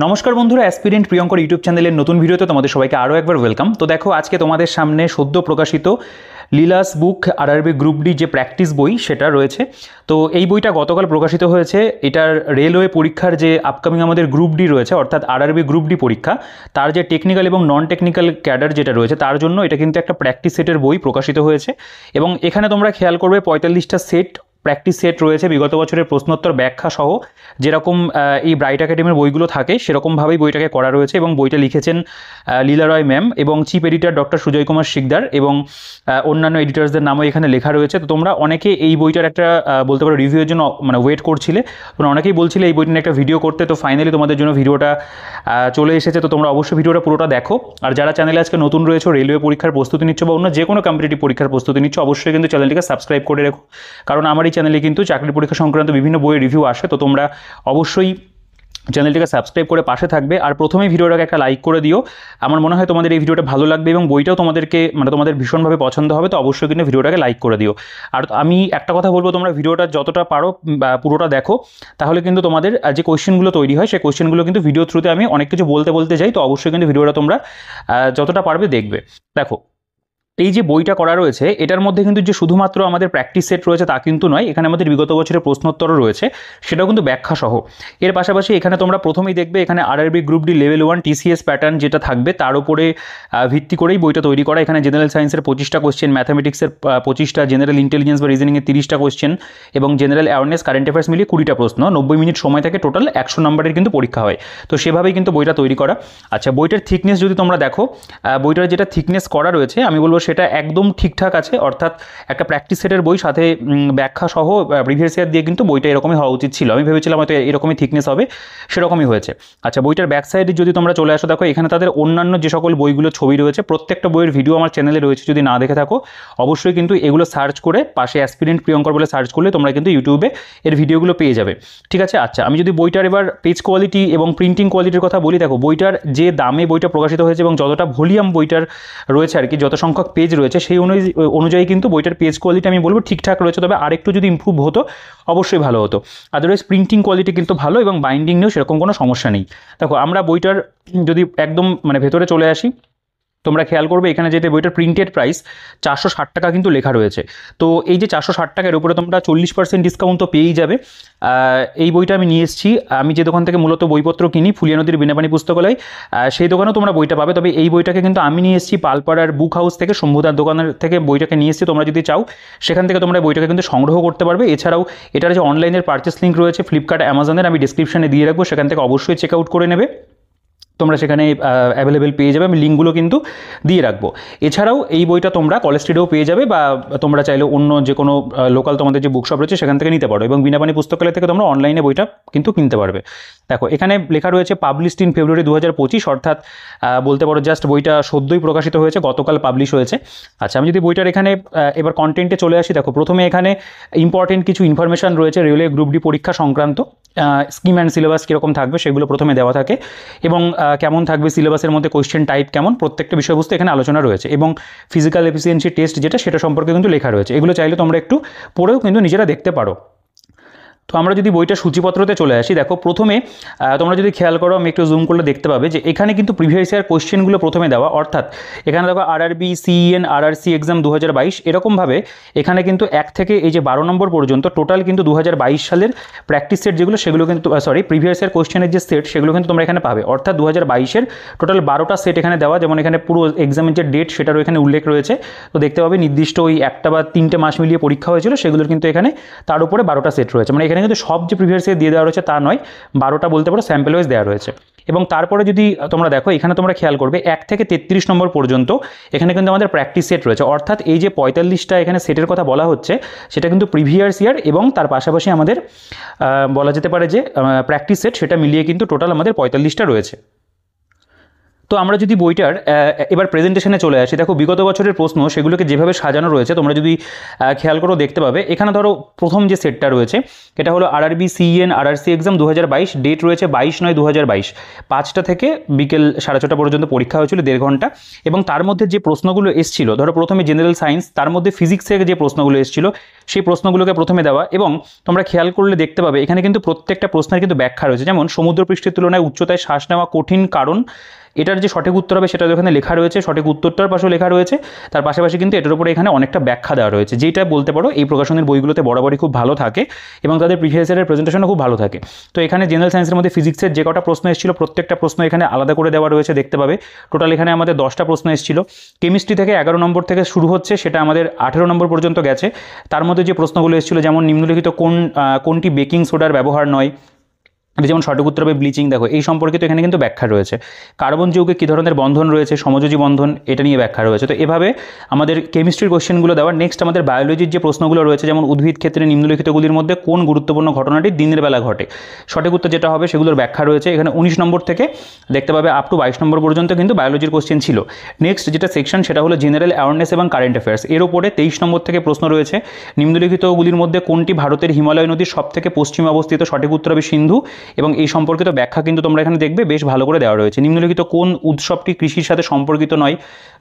নমস্কার বন্ধুরা, aspirant Priyankar YouTube চ্যানেলের নতুন ভিডিওতে তোমাদের সবাইকে আরও একবার ওয়েলকাম। তো দেখো, আজকে তোমাদের সামনে সদ্য প্রকাশিত লীলাস বুক আরআরবি গ্রুপ ডি যে প্র্যাকটিস বই সেটা রয়েছে। তো এই বইটা গতকাল প্রকাশিত হয়েছে। এটার রেলওয়ে পরীক্ষার যে আপকামিং আমাদের গ্রুপ ডি রয়েছে, অর্থাৎ আরআরবি গ্রুপ ডি পরীক্ষা, তার যে টেকনিক্যাল এবং নন টেকনিক্যাল ক্যাডার যেটা রয়েছে তার জন্য এটা কিন্তু একটা প্র্যাকটিস সেটের বই প্রকাশিত হয়েছে। এবং এখানে তোমরা খেয়াল করবে 45টা সেট প্র্যাকটিস সেট রয়েছে বিগত বছরের প্রশ্নোত্তর ব্যাখ্যা সহ। যেরকম এই ব্রাইট একাডেমির বইগুলো থাকে সেরকমভাবেই বইটাকে করা রয়েছে এবং বইটা লিখেছেন লীলা রয় ম্যাম এবং chief editor doctor Sujoy Kumar Sikdar এবং অন্যান্য এডিটার্সদের নামও এখানে লেখা রয়েছে। তো তোমরা অনেকে এই বইটার একটা বলতে পারো রিভিউয়ের জন্য ওয়েট করছিলে, তোমরা অনেকেই বলছিলে এই বইটা নিয়ে একটা ভিডিও করতে। তো ফাইনালি তোমাদের জন্য ভিডিওটা চলে এসেছে। তো তোমরা অবশ্যই ভিডিওটা পুরোটা দেখো। আর যারা চ্যানেলে আজকে নতুন রয়েছে, রেলওয়ে পরীক্ষার প্রস্তুতি নিচ্ছ বা অন্য যে কোনো কম্পিটিটিভ পরীক্ষার প্রস্তুতি নিচ্ছ, অবশ্যই কিন্তু চ্যানেলটিকে সাবস্ক্রাইব করে রেখো, কারণ আমার এই চ্যানেলে কিন্তু চাকরি পরীক্ষা সংক্রান্ত বিভিন্ন বইয়ের রিভিউ আসে। তো তোমরা অবশ্যই চ্যানেলটিকে সাবস্ক্রাইব করে পাশে থাকবে। আর প্রথমেই ভিডিওটাকে একটা লাইক করে দিও। আমার মনে হয় তোমাদের এই ভিডিওটা ভালো লাগবে এবং বইটাও তোমাদেরকে তোমাদের ভীষণভাবে পছন্দ হবে। তো অবশ্যই কিন্তু ভিডিওটাকে লাইক করে দিও। আর আমি একটা কথা বলবো, তোমরা ভিডিওটা যতটা পারো পুরোটা দেখো, তাহলে কিন্তু তোমাদের যে কোয়েশ্চেনগুলো তৈরি হয় সেই কোয়েশ্চেনগুলো কিন্তু ভিডিও থ্রুতে আমি অনেক কিছু বলতে যাই। তো অবশ্যই কিন্তু ভিডিওটা তোমরা যতটা পারবে দেখবে। দেখো, এই যে বইটা করা রয়েছে এটার মধ্যে কিন্তু যে শুধুমাত্র আমাদের প্র্যাকটিস সেট রয়েছে তা কিন্তু নয়, এখানে আমাদের বিগত বছরের প্রশ্নোত্তরও রয়েছে, সেটাও কিন্তু ব্যাখ্যা সহ। এর পাশাপাশি এখানে তোমরা প্রথমেই দেখবে এখানে RRB group D level 1 TCS pattern যেটা থাকবে তার উপরে ভিত্তি করেই বইটা তৈরি করা। এখানে জেনারেল সায়েন্সের 25টা কোয়েশ্চেন, ম্যাথামেটিক্সের 25টা, জেনারেল ইন্টেলিজেন্স বা রিজনিংয়ের 30টা কোয়েশ্চেন এবং জেনারেল অ্যাওয়ারনেস কারেন্ট অ্যাফেয়ার্স মিলিয়ে 20টা প্রশ্ন, 90 মিনিট সময় থাকে, টোটাল 100 নম্বরের কিন্তু পরীক্ষা হয়। তো সেভাবেই কিন্তু বইটা তৈরি করা। আচ্ছা, বইটার থিকনেস যদি তোমরা দেখো, বইটার যেটা থিকনেস করা রয়েছে আমি বলবো সেটা একদম ঠিকঠাক আছে। অর্থাৎ একটা প্র্যাকটিস সেটের বই, সাথে ব্যাখ্যা সহ প্রিভিয়াস ইয়ার দিয়ে কিন্তু বইটা এরকমই হওয়া উচিত ছিল। আমি ভেবেছিলাম হয়তো এরকমই থিকনেস হবে, সেরকমই হয়েছে। আচ্ছা, বইটার ব্যাক সাইডে যদি তোমরা চলে আসো, দেখো এখানে তাদের অন্যান্য যে সকল বইগুলো ছবি রয়েছে, প্রত্যেকটা বইয়ের ভিডিও আমার চ্যানেলে রয়েছে। যদি না দেখে থাকো অবশ্যই কিন্তু এগুলো সার্চ করে পাশে অ্যাসপিরেন্ট প্রিয়ঙ্কর বলে সার্চ করলে তোমরা কিন্তু ইউটিউবে এর ভিডিওগুলো পেয়ে যাবে। ঠিক আছে। আচ্ছা, আমি যদি বইটার এবার পেজ কোয়ালিটি এবং প্রিন্টিং কোয়ালিটির কথা বলি, দেখো বইটার যে দামে বইটা প্রকাশিত হয়েছে এবং যতটা ভলিউম বইটার রয়েছে আর কি, যত সংখ্যক পেজ রয়েছে সেই অনুযায়ী কিন্তু বইটার পেজ কোয়ালিটি আমি বলবো ঠিকঠাক রয়েছে। তবে আরেকটু যদি ইমপ্রুভ হতো অবশ্যই ভালো হতো। আদারওয়াইজ প্রিন্টিং কোয়ালিটি কিন্তু ভালো এবং বাইন্ডিং নিয়েও সেরকম কোনো সমস্যা নেই। দেখো, আমরা বইটার যদি একদম ভেতরে চলে আসি, তোমরা খেয়াল করবে এখানে যেটা বইটার প্রিন্টেড প্রাইস 460 টাকা কিন্তু লেখা রয়েছে। তো এই যে 460 টাকার উপরে তোমরা 40% ডিসকাউন্ট তো পেয়েই যাবে। এই বইটা আমি নিয়ে এসেছি, আমি যে দোকান থেকে মূলত বইপত্র কিনি, ফুলিয়া নদীর বিনাপানি পুস্তকালয়, সেই দোকানেও তোমরা বইটা পাবে। তবে এই বইটাকে কিন্তু আমি নিয়ে এসেছি পালপাড়ার বুক হাউস থেকে, শম্ভুদার দোকানের থেকে বইটাকে নিয়ে এসেছি। তোমরা যদি চাও সেখান থেকে তোমরা বইটাকে কিন্তু সংগ্রহ করতে পারবে। এছাড়াও এটার যে অনলাইনের পারচেস লিঙ্ক রয়েছে ফ্লিপকার্ট, অ্যামাজনের, আমি ডিসক্রিপশনে দিয়ে রাখবো, সেখান থেকে অবশ্যই চেক আউট করে নেবে। তোমরা সেখানে অ্যাভেলেবেল পেয়ে যাবে, আমি লিঙ্কগুলো কিন্তু দিয়ে রাখবো। এছাড়াও এই বইটা তোমরা কলেজ স্ট্রিটেও পেয়ে যাবে, বা তোমরা চাইলে অন্য যে কোনো লোকাল তোমাদের যে বুকশপ রয়েছে সেখান থেকে নিতে পারো, এবং বিনাপানি পুস্তকালয় থেকে তোমরা অনলাইনে বইটা কিন্তু কিনতে পারবে। দেখো, এখানে লেখা রয়েছে পাবলিশড ইন ফেব্রুয়ারি 2025, অর্থাৎ বলতে পারো জাস্ট বইটা সদ্যই প্রকাশিত হয়েছে, গতকাল পাবলিশ হয়েছে। আচ্ছা, আমি যদি বইটার এখানে এবার কন্টেন্টে চলে আসি, দেখো প্রথমে এখানে ইম্পর্টেন্ট কিছু ইনফরমেশান রয়েছে রেলওয়ে গ্রুপ ডি পরীক্ষা সংক্রান্ত। স্কিম অ্যান্ড সিলেবাস কীরকম থাকবে সেগুলো প্রথমে দেওয়া থাকে, এবং কেমন থাকবে সিলেবাসের মধ্যে কোয়েশ্চেন টাইপ কেমন, প্রত্যেকটা বিষয়বস্তু এখানে আলোচনা রয়েছে, এবং ফিজিক্যাল এফিসিয়েন্সি টেস্ট সেটা সম্পর্কে কিন্তু লেখা রয়েছে। এগুলো চাইলে তোমরা একটু পড়েও কিন্তু নিজেরা দেখতে পারো। তো আমরা যদি বইটা সূচিপত্রতে চলে আসি, দেখো প্রথমে তোমরা যদি খেয়াল করো, আমি একটু জুম করলে দেখতে পাবে যে এখানে কিন্তু প্রিভিয়াস ইয়ার কোয়েশ্চেনগুলো প্রথমে দেওয়া। অর্থাৎ এখানে দেখো আরআরবি, সিইএন, আরআরসি এক্সাম 2022, এরকমভাবে এখানে কিন্তু 1 থেকে এই যে 12 নম্বর পর্যন্ত টোটাল কিন্তু 2022 সালের প্র্যাকটিস সেট যেগুলো, সেগুলো কিন্তু প্রিভিয়াস ইয়ার কোয়েশ্চেনের যে সেট সেগুলো কিন্তু তোমরা এখানে পাবে। অর্থাৎ 2022-এর টোটাল 12টা সেট এখানে দেওয়া, যেমন এখানে পুরো এক্সামের যে ডেট সেটারও এখানে উল্লেখ রয়েছে। তো দেখতে পাবে নির্দিষ্ট ওই 1টা বা 3টে মাস মিলিয়ে পরীক্ষা হয়েছিল, সেগুলোর কিন্তু এখানে তার উপরে 12টা সেট রয়েছে। এখানে কিন্তু সব যে প্রিভিয়াস ইয়ার দিয়ে দেওয়া রয়েছে তা নয়, 12টা বলতে পারো স্যাম্পল ওয়াইজ দেওয়া রয়েছে। এবং তারপরে যদি তোমরা দেখো, এখানে তোমরা খেয়াল করবে 1 থেকে 33 নম্বর পর্যন্ত এখানে কিন্তু আমাদের প্র্যাকটিস সেট রয়েছে। অর্থাৎ এই যে 45টা এখানে সেটের কথা বলা হচ্ছে সেটা কিন্তু প্রিভিয়াস ইয়ার এবং তার পাশাপাশি আমাদের বলা যেতে পারে যে প্র্যাকটিস সেট, সেটা মিলিয়ে কিন্তু টোটাল আমাদের 45টা রয়েছে। তো আমরা যদি বইটার এবার প্রেজেন্টেশনে চলে আসি, দেখো বিগত বছরের প্রশ্ন সেগুলোকে যেভাবে সাজানো রয়েছে তোমরা যদি খেয়াল করো দেখতে পাবে। এখানে ধরো প্রথম যে সেটটা রয়েছে এটা হলো RRB CEN RRC exam 2022, date রয়েছে 22/9/2022, 5টা থেকে বিকেল 6:30 পর্যন্ত পরীক্ষা হয়েছিল, 1.5 ঘন্টা। এবং তার মধ্যে যে প্রশ্নগুলো এসেছিল, ধরো প্রথমে জেনারেল সায়েন্স, তার মধ্যে ফিজিক্স থেকে যে প্রশ্নগুলো এসেছিল সেই প্রশ্নগুলোকে প্রথমে দেওয়া। এবং তোমরা খেয়াল করলে দেখতে পাবে এখানে কিন্তু প্রত্যেকটা প্রশ্নের কিন্তু ব্যাখ্যা রয়েছে। যেমন সমুদ্রপৃষ্ঠের তুলনায় উচ্চতায় শ্বাস নেওয়া কঠিন কারণ, এটার যে সঠিক উত্তর হবে সেটা এখানে লেখা রয়েছে, সঠিক উত্তরটার পাশেও লেখা রয়েছে, তার পাশাপাশি কিন্তু এটার উপরে এখানে অনেকটা ব্যাখ্যা দেওয়া রয়েছে, যেটা বলতে পারো এই প্রকাশনের বইগুলোতে বরাবরই খুব ভালো থাকে এবং তাদের প্রিভিয়াস ইয়ারের প্রেজেন্টেশনও খুব ভালো থাকে। তো এখানে জেনারেল সায়েন্সের মধ্যে ফিজিক্সের যে কটা প্রশ্ন এসেছিল প্রত্যেকটা প্রশ্ন এখানে আলাদা করে দেওয়া রয়েছে, দেখতে পাবে। টোটাল এখানে আমাদের 10টা প্রশ্ন এসেছিল। কেমিস্ট্রি থেকে 11 নম্বর থেকে শুরু হচ্ছে, সেটা আমাদের 18 নম্বর পর্যন্ত গেছে। তার মধ্যে যে প্রশ্নগুলো এসেছিল, যেমন নিম্নলিখিত কোনটি বেকিং সোডার ব্যবহার নয়, যেমন সঠিক উত্তর হবে ব্লিচিং। দেখো এই সম্পর্কিত এখানে কিন্তু ব্যাখ্যা রয়েছে। কার্বন যৌগে কী ধরনের বন্ধন রয়েছে, সমযোজী বন্ধন, এটা নিয়ে ব্যাখ্যা রয়েছে। তো এভাবে আমাদের কেমিস্ট্রির কোশ্চেনগুলো দেওয়া। নেক্সট আমাদের বায়োলজির যে প্রশ্নগুলো রয়েছে, যেমন উদ্ভিদ ক্ষেত্রে নিম্নলিখিতগুলির মধ্যে কোন গুরুত্বপূর্ণ ঘটনাটি দিনের বেলা ঘটে, সঠিক উত্তর যেটা হবে সেগুলোর ব্যাখ্যা রয়েছে। এখানে 19 নম্বর থেকে দেখতে পাবে আপ টু 22 নম্বর পর্যন্ত কিন্তু বায়োলজির কোশ্চেন ছিল। নেক্সট যেটা সেকশন সেটা হলো জেনারেল অ্যাওয়ারনেস এবং কারেন্ট অ্যাফেয়ার্স, এর উপরে 23 নম্বর থেকে প্রশ্ন রয়েছে। নিম্নলিখিতগুলির মধ্যে কোনটি ভারতের হিমালয় নদীর সব থেকে পশ্চিমে অবস্থিত, সঠিক উত্তর হবে সিন্ধু। এবং এই সম্পর্কিত ব্যাখ্যা কিন্তু তোমরা এখানে দেখবে বেশ ভালো করে দেওয়া রয়েছে। নিম্নলিখিত কোন উৎসবটি কৃষির সাথে সম্পর্কিত নয়,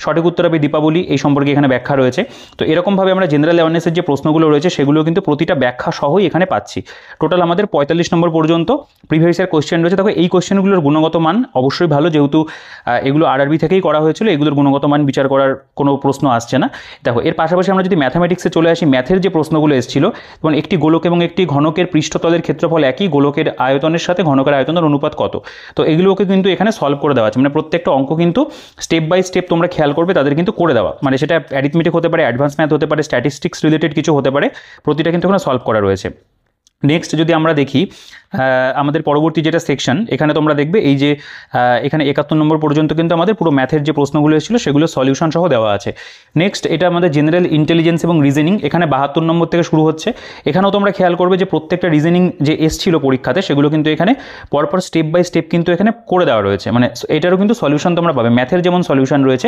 সঠিক উত্তর হবে দীপাবলি, এই সম্পর্কে এখানে ব্যাখ্যা রয়েছে। তো এরকমভাবে আমরা জেনারেল অ্যাওয়ারনেসের যে প্রশ্নগুলো রয়েছে সেগুলো কিন্তু প্রতিটা ব্যাখ্যা সহই এখানে পাচ্ছি। টোটাল আমাদের 45 নম্বর পর্যন্ত প্রিভিয়াস ইয়ার কোশ্চেন রয়েছে। দেখো এই কোশ্চেনগুলোর গুণগত মান অবশ্যই ভালো, যেহেতু এগুলো আরআরবি থেকেই করা হয়েছিল, এগুলোর গুণগত মান বিচার করার কোনো প্রশ্ন আসছে না। দেখো এর পাশাপাশি আমরা যদি ম্যাথামেটিক্সে চলে আসি, ম্যাথের যে প্রশ্নগুলো এসেছিল, যেমন একটি গোলক এবং একটি ঘনকের পৃষ্ঠতলের ক্ষেত্রফল একই, গোলকের আয়তনের সাথে ঘনকের আয়তনের অনুপাত কত। তো এগুলোকে কিন্তু এখানে সলভ করে দেওয়া আছে, মানে প্রত্যেকটা অঙ্ক কিন্তু স্টেপ বাই স্টেপ তোমরা খেয়াল করবে তাদের কিন্তু করে দেওয়া, মানে সেটা অ্যারিথমেটিক হতে পারে, অ্যাডভান্স ম্যাথ হতে পারে, স্ট্যাটিস্টিক্স রিলেটেড কিছু হতে পারে, প্রতিটা কিন্তু এখানে সলভ করা রয়েছে। নেক্সট যদি আমরা দেখি আমাদের পরবর্তী যেটা সেকশন, এখানে তোমরা দেখবে এই যে এখানে 71 নম্বর পর্যন্ত কিন্তু আমাদের পুরো ম্যাথের যে প্রশ্নগুলো এসেছিল সেগুলো সলিউশন সহ দেওয়া আছে। নেক্সট এটা আমাদের জেনারেল ইন্টেলিজেন্স এবং রিজনিং, এখানে 72 নম্বর থেকে শুরু হচ্ছে। এখানেও তোমরা খেয়াল করবে যে প্রত্যেকটা রিজনিং যে এসেছিল পরীক্ষাতে সেগুলো কিন্তু এখানে পরপর স্টেপ বাই স্টেপ কিন্তু এখানে করে দেওয়া রয়েছে, মানে এটারও কিন্তু সলিউশন তোমরা পাবে। ম্যাথের যেমন সলিউশন রয়েছে,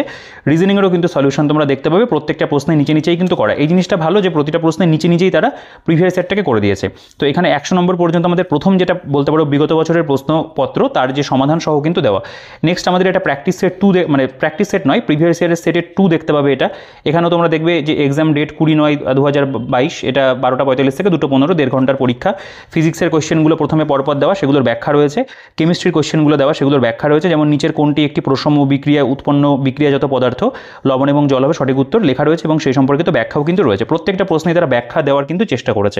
রিজনিংয়েরও কিন্তু সলিউশন তোমরা দেখতে পাবে, প্রত্যেকটা প্রশ্নের নিচে নিচেই কিন্তু করা। এই জিনিসটা ভালো যে প্রতিটা প্রশ্নের নিচে নিচেই তারা প্রিভিয়াস সেটটাকে করে দিয়েছে। তো এখানে 100 নম্বর পর্যন্ত আমাদের প্রথম যেটা বলতে পারো বিগত বছরের প্রশ্নপত্র তার যে সমাধান সহ কিন্তু দেওয়া। নেক্সট আমাদের এটা প্র্যাকটিস সেট 2, মানে প্র্যাকটিস সেট নয়, প্রিভিয়াস ইয়ারের সেটের 2 দেখতে পাবে এটা। এখানেও তোমরা দেখবে যে এক্সাম ডেট 20/9/2022, এটা 12:45 থেকে 2:15, 1.5 ঘন্টার পরীক্ষা। ফিজিক্সের কোশ্চেনগুলো প্রথমে পরপর দেওয়া, সেগুলোর ব্যাখ্যা রয়েছে। কেমিস্ট্রির কোশ্চেনগুলো দেওয়া, সেগুলোর ব্যাখ্যা রয়েছে। যেমন নিচের কোনটি একটি প্রসম বিক্রিয়া উৎপন্ন বিক্রিয়াজাত পদার্থ, লবণ এবং জল হবে, সঠিক উত্তর লেখা রয়েছে এবং সেই সম্পর্কিত ব্যাখ্যাও কিন্তু রয়েছে। প্রত্যেকটা প্রশ্নে তারা ব্যাখ্যা দেওয়ার কিন্তু চেষ্টা করেছে।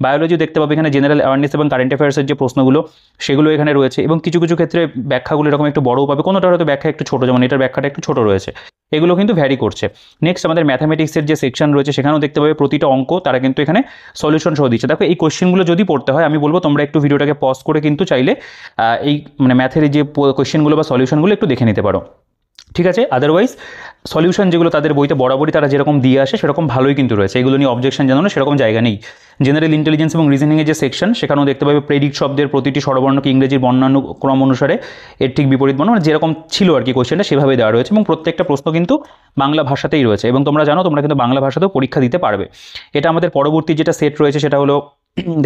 বায়োলজি দেখতে পাবে এখানে জেনারেল অ্যাওয়ারনেস এবং কারেন্ট অ্যাফেয়ার্সের যে প্রশ্নগুলো সেগুলো এখানে রয়েছে এবং কিছু কিছু ক্ষেত্রে ব্যাখ্যাগুলো এরকম একটু বড়ও পাবে, কোনোটার হয়তো ব্যাখ্যা একটু ছোটো, যেমন এটার ব্যাখ্যাটা একটু ছোটো রয়েছে, এগুলো কিন্তু ভ্যারি করছে। নেক্সট আমাদের ম্যাথামেটিক্সের যে সেকশন রয়েছে সেখানেও দেখতে পাবে প্রতিটা অঙ্ক তারা কিন্তু এখানে সলিউশন সহ দিচ্ছে। দেখো এই কোশ্চেনগুলো যদি পড়তে হয় আমি বলবো তোমরা একটু ভিডিওটাকে পজ করে কিন্তু চাইলে এই মানে ম্যাথের যে কোশ্চেনগুলো বা সলিউশনগুলো একটু দেখে নিতে পারো, ঠিক আছে। আদারওয়াইজ সলিউশন যেগুলো তাদের বইতে বরাবরই তারা যেরকম দিয়ে আসে সেরকম ভালোই কিন্তু রয়েছে, এগুলো নিয়ে অবজেকশন জানানো সেরকম জায়গা নেই। জেনারেল ইন্টেলিজেন্স এবং রিজনিংয়ের যে সেকশন সেখানেও দেখতে পাবে প্রেডিক্ট শব্দের প্রতিটি স্বরবর্ণকে ইংরেজির বর্ণানুক্রম অনুসারে এর ঠিক বিপরীত বর্ণ, মানে যেরকম ছিল আর কি কোশ্চেনটা সেভাবে দেওয়া রয়েছে এবং প্রত্যেকটা প্রশ্ন কিন্তু বাংলা ভাষাতেই রয়েছে এবং তোমরা জানো তোমরা কিন্তু বাংলা ভাষাতেও পরীক্ষা দিতে পারবে। এটা আমাদের পরবর্তী যেটা সেট রয়েছে সেটা হলো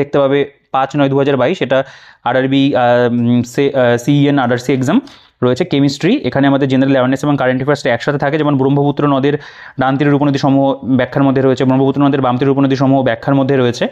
দেখতে পাবে 5/9/2022, এটা আরআরবি সিইএন আরআরসি এক্সাম রয়েছে। কেমিস্ট্রি, এখানে আমাদের জেনারেল অ্যাওয়ারনেস এবং কারেন্ট অ্যাফেয়ার্সটা একসাথে থাকে, যেমন ব্রহ্মপুত্র নদের ডান তীরের উপনদী সমূহ ব্যাখ্যার মধ্যে রয়েছে, ব্রহ্মপুত্র নদের বাম তীরের উপনদী সমূহ ব্যাখ্যার মধ্যে রয়েছে।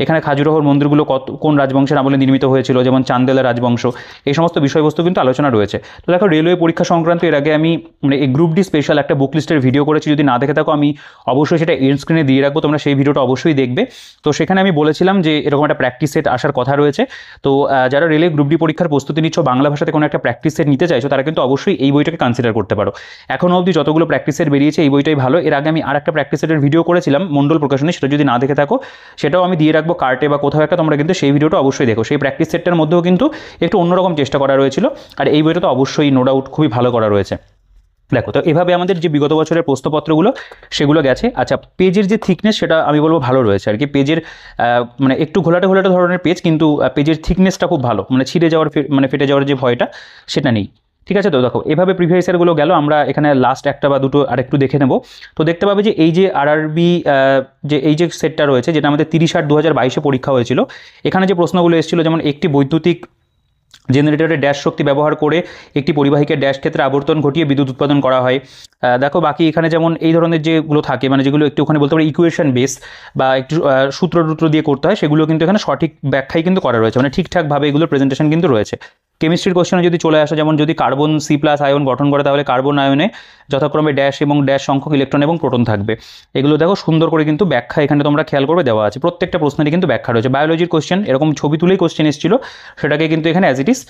এখানে খাজুরাহোর মন্দিরগুলো কোন রাজবংশের আমলে নির্মিত হয়েছিল, যেমন চান্দেলা রাজবংশ, এই সমস্ত বিষয়বস্তু কিন্তু আলোচনা রয়েছে। তো দেখো রেলওয়ে পরীক্ষা সংক্রান্ত এর আগে আমি মানে এই গ্রুপ ডি স্পেশাল একটা বুক লিস্টের ভিডিও করেছি, যদি না দেখে থাকো আমি অবশ্যই সেটা এন্ড স্ক্রিনে দিয়ে রাখবো, তোমরা সেই ভিডিওটা অবশ্যই দেখবে। তো সেখানে আমি বলেছিলাম যে এরকম একটা প্র্যাকটিস সেট আসার কথা রয়েছে। তো যারা রেলওয়ে গ্রুপ ডি পরীক্ষার প্রস্তুতি নিচ্ছ, বাংলা ভাষাতে কোনো একটা প্র্যাকটিস সেট নিতে চাইছো, তারা কিন্তু অবশ্যই এই বইটাকে কনসিডার করতে পারো। এখনও অবধি যতগুলো প্র্যাকটিস সেট বেরিয়েছে এই বইটাই ভালো। এর আগে আমি আর একটা প্র্যাকটিস সেটের ভিডিও করেছিলাম মন্ডল প্রকাশনী, সেটা যদি না দেখে থাকো সেটাও আমি দিয়ে রাখবো কার্টে বা কোথাও একটা, তোমরা কিন্তু সেই ভিডিওটা অবশ্যই দেখো। সেই প্র্যাকটিস সেটটার মধ্যেও কিন্তু একটু অন্যরকম চেষ্টা করা রয়েছিল, আর এই বইটা তো অবশ্যই নো ডাউট খুবই ভালো করা রয়েছে। দেখো তো এভাবে আমাদের যে বিগত বছরের প্রশ্নপত্রগুলো সেগুলো গেছে। আচ্ছা, পেজের যে থিকনেস সেটা আমি বলবো ভালো রয়েছে আর কি, পেজের মানে একটু ঘোলাটে ধরনের পেজ, কিন্তু পেজের থিকনেসটা খুব ভালো, মানে ছিঁড়ে যাওয়ার মানে ফেটে যাওয়ার যে ভয়টা সেটা নেই, ঠিক আছে। তো দেখো এভাবে প্রিভিয়াস ইয়ারগুলো গেল, আমরা এখানে লাস্ট একটা বা দুটো আরেকটু দেখে নেব। তো দেখতে পাবে যে এই যে আরআরবি যে এই যে সেটটা রয়েছে, যেটা আমাদের 30/8/2022 পরীক্ষা হয়েছিল, এখানে যে প্রশ্নগুলো এসেছিল, যেমন একটি বৈদ্যুতিক জেনারেটরের ড্যাশ শক্তি ব্যবহার করে একটি পরিবাহীকে ড্যাশ ক্ষেত্রে আবর্তন ঘটিয়ে বিদ্যুৎ উৎপাদন করা হয়। দেখো বাকি এখানে যেমন এই ধরনের যেগুলো থাকে, মানে যেগুলো একটু ওখানে বলতে পারি ইকুয়েশন বেস বা একটু সূত্র দিয়ে করতে হয়, সেগুলো কিন্তু এখানে সঠিক ব্যাখ্যাই কিন্তু করা রয়েছে, মানে ঠিকঠাকভাবে এগুলোর প্রেজেন্টেশন কিন্তু রয়েছে। কেমিস্ট্রির কোশ্চেনে যদি চলে আসে, যেমন যদি কার্বন C+ আয়ন গঠন করে, তাহলে কার্বন আয়নে যথাক্রমে ড্যাশ এবং ড্যাশ সংখ্যক ইলেকট্রন এবং প্রোটন থাকবে। এগুলো দেখো সুন্দর করে কিন্তু ব্যাখ্যা এখানে তোমরা খেয়াল করবে দেওয়া আছে, প্রত্যেকটা প্রশ্নেরই কিন্তু ব্যাখ্যা রয়েছে। বায়োলজির কোশ্চেন এরকম ছবি তুলেই কোশ্চেন এসেছিল, সেটাকে কিন্তু এখানে অ্যাজ ইট ইজ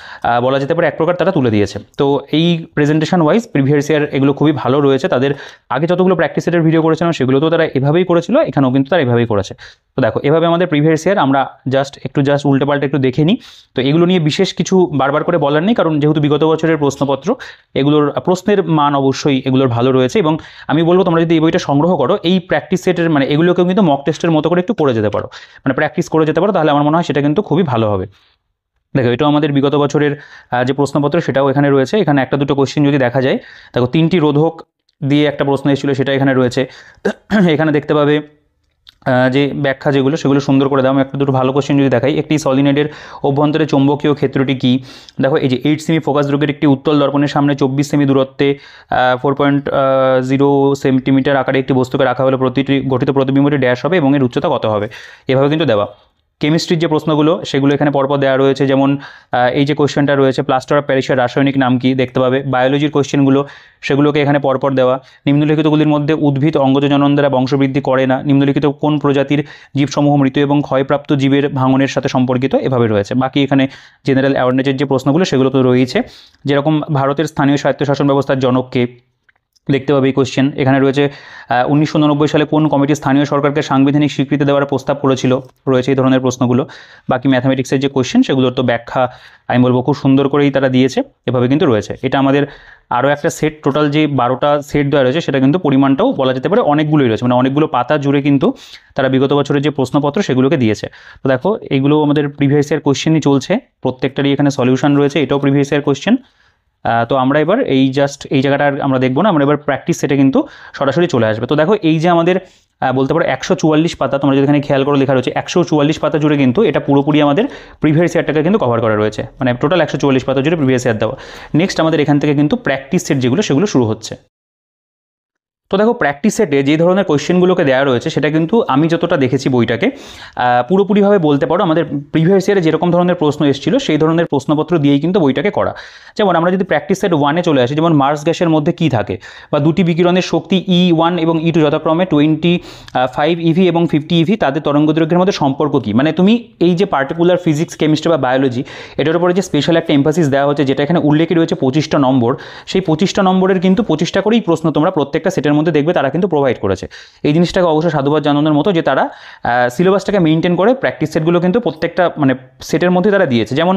বলা যেতে পারে এক প্রকার তারা তুলে দিয়েছে। তো এই প্রেজেন্টেশন ওয়াইজ প্রিভিয়াস ইয়ার এগুলো খুবই ভালো রয়েছে। তাদের আগে যতগুলো প্র্যাকটিস সেটের ভিডিও করেছিলাম সেগুলো তো তারা এভাবেই করেছিল, এখানেও কিন্তু তারা এভাবেই করেছে। তো দেখো এভাবে আমাদের প্রিভিয়াস ইয়ার আমরা জাস্ট উল্টে পাল্টে একটু দেখে নিই। তো এগুলো নিয়ে বিশেষ কিছু বারবার করে বলার নেই, কারণ যেহেতু বিগত বছরের প্রশ্নপত্র, এগুলোর প্রশ্নের মান অবশ্যই এগুলোর ভালো রয়েছে। এবং আমি বলবো তোমরা যদি এই বইটা সংগ্রহ করো, এই প্র্যাকটিস সেটের মানে এগুলোকেও কিন্তু মক টেস্টের মতো করে একটু করে যেতে পারো, মানে প্র্যাকটিস করে যেতে পারো, তাহলে আমার মনে হয় সেটা কিন্তু খুবই ভালো হবে। দেখো এটাও আমাদের বিগত বছরের যে প্রশ্নপত্র সেটাও এখানে রয়েছে। এখানে একটা দুটো কোশ্চেন যদি দেখা যায়, দেখো 3টি রোধক দিয়ে একটা প্রশ্ন এসেছিলো, সেটা এখানে রয়েছে। এখানে দেখতে পাবে যে ব্যাখ্যা যেগুলো সেগুলো সুন্দর করে দাও। আমি একটা দুটো ভালো কোশ্চেন যদি দেখাই, একটি সলিনেডের অভ্যন্তরে চৌম্বকীয় ক্ষেত্রটি কী? দেখো এই যে 8 সেমি ফোকাস দ্রব্যের একটি উত্তল দর্পণের সামনে 24 সেমি দূরত্বে 4.0 সেন্টিমিটার আকারে একটি বস্তুকে রাখা হলে প্রতিটি গঠিত প্রতিবিম্বটি ড্যাশ হবে এবং এর উচ্চতা কত হবে? এভাবে কিন্তু দেওয়া। কেমিস্ট্রির যে প্রশ্নগুলো সেগুলো এখানে পরপর দেওয়া রয়েছে, যেমন এই যে কোশ্চেনটা রয়েছে, প্লাস্টার অফ প্যারিসের রাসায়নিক নাম কি? দেখতে পাবে। বায়োলজির কোশ্চেনগুলো সেগুলোকে এখানে পরপর দেওয়া। নিম্নলিখিতগুলির মধ্যে উদ্ভিদ অঙ্গজ জনন দ্বারা বংশবৃদ্ধি করে না, নিম্নলিখিত কোন প্রজাতির জীবসমূহ মৃত এবং ক্ষয়প্রাপ্ত জীবের ভাঙনের সাথে সম্পর্কিত? এভাবে রয়েছে। বাকি এখানে জেনারেল অ্যাওয়ারনেসের যে প্রশ্নগুলো সেগুলো তো রয়েছে, যেরকম ভারতের স্থানীয় স্বায়ত্তশাসন ব্যবস্থার জনককে? দেখতে পাবে এই কোশ্চেন এখানে রয়েছে। 1989 সালে কোন কমিটি স্থানীয় সরকারকে সাংবিধানিক স্বীকৃতি দেওয়ার প্রস্তাব করেছিল? রয়েছে এই ধরনের প্রশ্নগুলো। বাকি ম্যাথামেটিক্সের যে কোশ্চেন সেগুলোর তো ব্যাখ্যা আমি বলবো খুব সুন্দর করেই তারা দিয়েছে, এভাবে কিন্তু রয়েছে। এটা আমাদের আরও একটা সেট, টোটাল যে 12টা সেট দেওয়া রয়েছে সেটা কিন্তু পরিমাণটাও বলা যেতে পারে অনেকগুলোই রয়েছে, মানে অনেকগুলো পাতা জুড়ে কিন্তু তারা বিগত বছরের যে প্রশ্নপত্র সেগুলোকে দিয়েছে। তো দেখো এইগুলো আমাদের প্রিভিয়াস ইয়ার কোশ্চেনই চলছে, প্রত্যেকটারই এখানে সলিউশন রয়েছে। এটাও প্রিভিয়াস ইয়ার কোশ্চেন। তো আমরা এবার এই জায়গাটা আমরা দেখবো না, আমরা এবার প্র্যাকটিস সেটে কিন্তু সরাসরি চলে আসবে। তো দেখো এই যে আমাদের বলতে পারো 144 পাতা, তোমরা যদি এখানে খেয়াল করো লেখা রয়েছে 144 পাতা জুড়ে কিন্তু এটা পুরোপুরি আমাদের প্রিভিয়াস ইয়ারটাকে কিন্তু কভার করা রয়েছে, মানে টোটাল 144 পাতা জুড়ে প্রিভিয়াস ইয়ার দেওয়া। নেক্সট আমাদের এখান থেকে কিন্তু প্র্যাকটিস সেট যেগুলো সেগুলো শুরু হচ্ছে। তো দেখো প্র্যাকটিস সেটে যে ধরনের কোয়েশ্চেনগুলোকে দেওয়া রয়েছে সেটা কিন্তু আমি যতটা দেখেছি বইটাকে পুরোপুরিভাবে বলতে পারো আমাদের প্রিভিয়াস ইয়ারে যেরকম ধরনের প্রশ্ন এসেছিল সেই ধরনের প্রশ্নপত্র দিয়েই কিন্তু বইটাকে করা। যেমন আমরা যদি প্র্যাকটিস সেট 1-এ চলে আসি, যেমন মার্স গ্যাসের মধ্যে কী থাকে, বা দুটি বিকিরণের শক্তি E1 এবং E2 যথাক্রমে 25 EV এবং 50 EV, তাদের তরঙ্গদৈর্ঘ্যের মধ্যে সম্পর্ক কী? মানে তুমি এই যে পার্টিকুলার ফিজিক্স, কেমিস্ট্রি বা বায়োলজি, এটার উপরে যে স্পেশাল একটা এমফাসিস দেওয়া হচ্ছে, যেটা এখানে উল্লেখে রয়েছে 25টা নম্বর, সেই 25টা নম্বরের কিন্তু 25টা করেই প্রশ্ন তোমরা প্রত্যেকটা সেটের মধ্যে দেখবে তারা কিন্তু প্রোভাইড করেছে। এই জিনিসটাকে অবশ্যই সাধুবাদ জানানোর মতো যে তারা সিলেবাসটাকে মেনটেন করে প্র্যাকটিস সেটগুলো কিন্তু প্রত্যেকটা মানে সেটের মধ্যে তারা দিয়েছে। যেমন